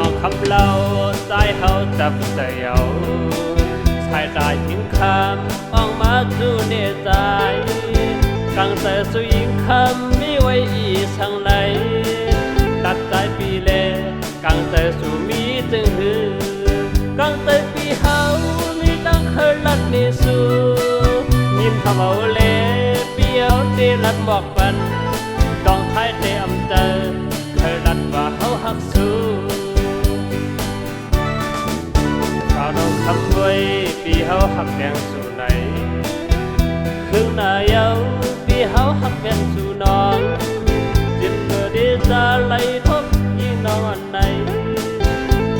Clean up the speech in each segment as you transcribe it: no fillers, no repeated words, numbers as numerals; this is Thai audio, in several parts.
องคำเล่าใจเขาจับใจเอาชายกายทิ้งคำออกมาจูเนใจกังแต่สุยิงคำมีไว้อีช่างไหนตัดใจปีเลกังแต่สุมีจึงหือกังแต่ปีเฮามีตั้งเคยลัดนิสูยินทำเอาเลเปียวเตลัดบอกปันดองไทยเตอำเจอเคยลัดว่าเฮาหักสู้ข่าวน้องคำไว้ปีเฮาหักแดงสู่ไหนคืนหน้าเยาปีเฮาหักแดงสู่น้องจิตเมื่อดีจะไหลทบยี่น้องอันไหน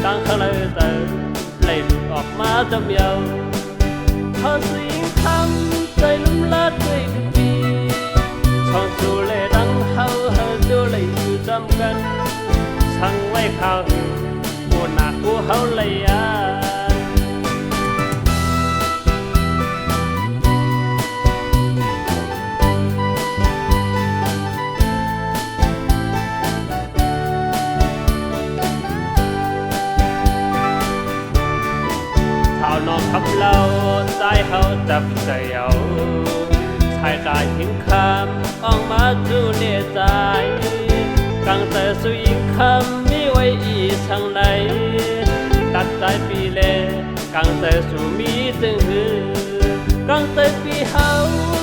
ตั้งเขาเลยเตอไหลหลุดออกมาจำเยาพอสิ่งทำใจลุ่มลาดด้วยปีช่องสู่เลยดังเฮาเฮาดูเลยอยู่จำกันช่างไว้ข่าวกูหนักกูเฮาเลยน้องคำเล่าใจเขาจับใจเอาชายกายทิ้งคำออกมาจูเนใจกังแต่สุยิงคำมีไว้อีช่างไหนตัดใจปีเลกังแต่สุมีจึงหือกังแต่ปีเฮา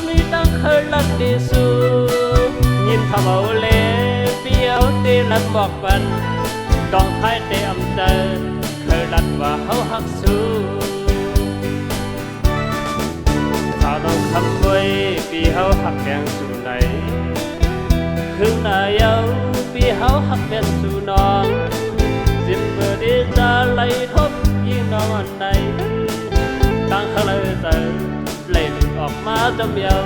มีตั้งเคยลัดดีสูยินทำเอาเลเปียวเตลัดบอกปันดองไทยเตอำเจอเคยลัดว่าเฮาหักสู้ข่าวน้องคำไว้ปีเฮาหักแดงสู่ไหนคืนหน้าเยาปีเฮาหักแดงสู่น้องจิตเมื่อดีจะไหลทบยี่น้องอันไหนตั้งเขาเลยเตอไหลหลุดออกมาจำเยา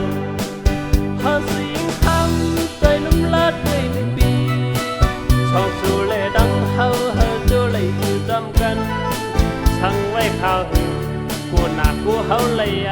พอสิ่งทำใจลุ่มลาดด้วยปีช่องสู่เลยดังเฮาเฮาดูเลยอยู่จำกันช่างไว้ข่าวกูหนักกูเฮาเลย